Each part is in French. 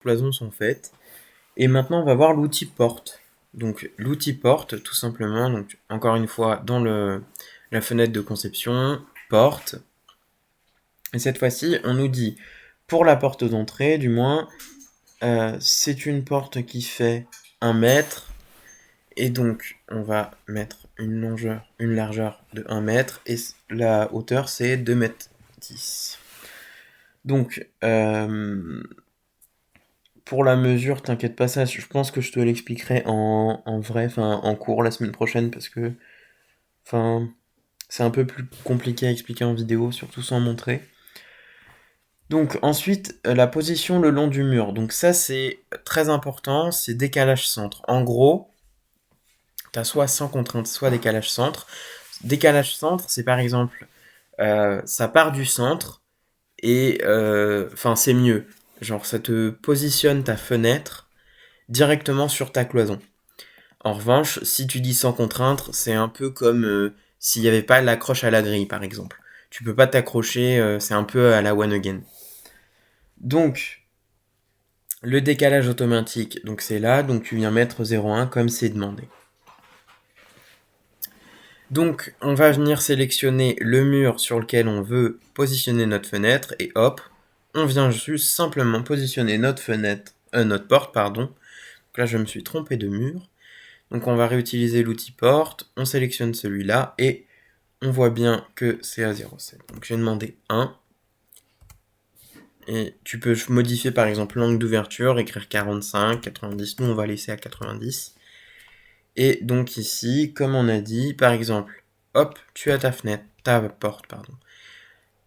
cloisons sont faites. Et maintenant, on va voir l'outil porte. Donc, l'outil porte, tout simplement, donc encore une fois, dans la fenêtre de conception, porte. Et cette fois-ci, on nous dit, pour la porte d'entrée, du moins, c'est une porte qui fait 1 mètre. Et donc, on va mettre une largeur de 1 mètre. Et la hauteur, c'est 2,10 m. Donc, pour la mesure, t'inquiète pas, ça, je pense que je te l'expliquerai en vrai, enfin en cours la semaine prochaine, parce que c'est un peu plus compliqué à expliquer en vidéo, surtout sans montrer. Donc ensuite, la position le long du mur. Donc ça, c'est très important, c'est décalage centre. En gros, t'as soit sans contrainte, soit décalage centre. Décalage centre, c'est par exemple, ça part du centre, et c'est mieux. Genre, ça te positionne ta fenêtre directement sur ta cloison. En revanche, si tu dis sans contrainte, c'est un peu comme s'il n'y avait pas l'accroche à la grille, par exemple. Tu peux pas t'accrocher, c'est un peu à la one again. Donc, le décalage automatique, donc c'est là, donc tu viens mettre 0,1 comme c'est demandé. Donc, on va venir sélectionner le mur sur lequel on veut positionner notre fenêtre, et hop, on vient juste simplement positionner notre porte, pardon. Donc là, je me suis trompé de mur. Donc on va réutiliser l'outil porte, on sélectionne celui-là, et on voit bien que c'est à 0,7. Donc j'ai demandé 1. Et tu peux modifier par exemple l'angle d'ouverture, écrire 45, 90, nous on va laisser à 90. Et donc ici, comme on a dit, par exemple, hop, tu as ta porte, pardon.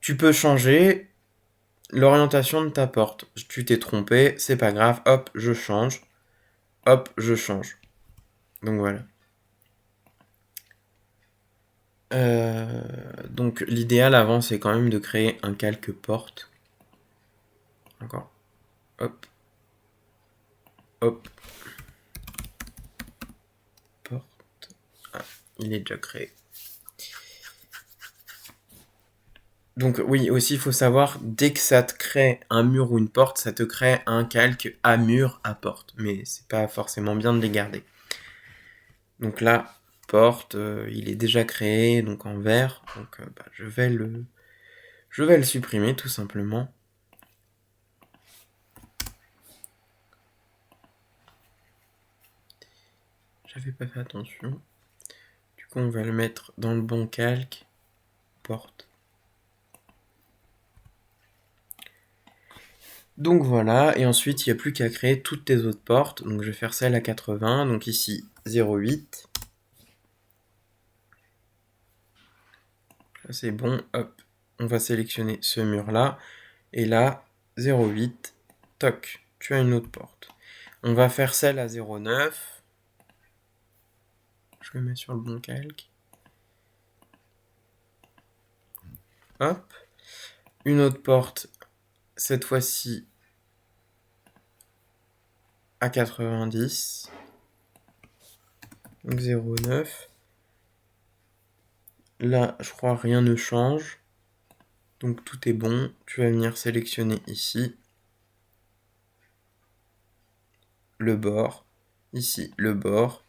Tu peux changer l'orientation de ta porte. Tu t'es trompé, c'est pas grave, hop, je change. Hop, je change. Donc voilà. Donc l'idéal avant, c'est quand même de créer un calque porte. Encore. Hop. Hop. Porte. Ah, il est déjà créé. Donc oui, aussi il faut savoir, dès que ça te crée un mur ou une porte, ça te crée un calque à mur, à porte. Mais c'est pas forcément bien de les garder. Donc là, porte, il est déjà créé, donc en vert. Donc je vais le supprimer tout simplement. J'avais pas fait attention. Du coup, on va le mettre dans le bon calque. Porte. Donc voilà, et ensuite, il n'y a plus qu'à créer toutes tes autres portes. Donc je vais faire celle à 80, donc ici 0,8. Là c'est bon, hop. On va sélectionner ce mur-là. Et là, 0,8, toc, tu as une autre porte. On va faire celle à 0,9. Je le mets sur le bon calque. Hop. Une autre porte, cette fois-ci à 90. Donc 0,9. Là, je crois rien ne change. Donc tout est bon. Tu vas venir sélectionner ici le bord. Ici, le bord.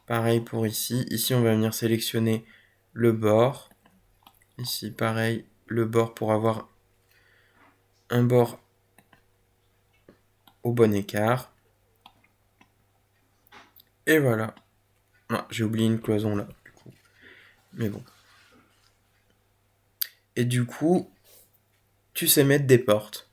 Pareil pour ici. Ici, on va venir sélectionner le bord. Ici, pareil, le bord pour avoir un bord au bon écart. Et voilà. Ah, j'ai oublié une cloison là, du coup. Mais bon. Et du coup, tu sais mettre des portes.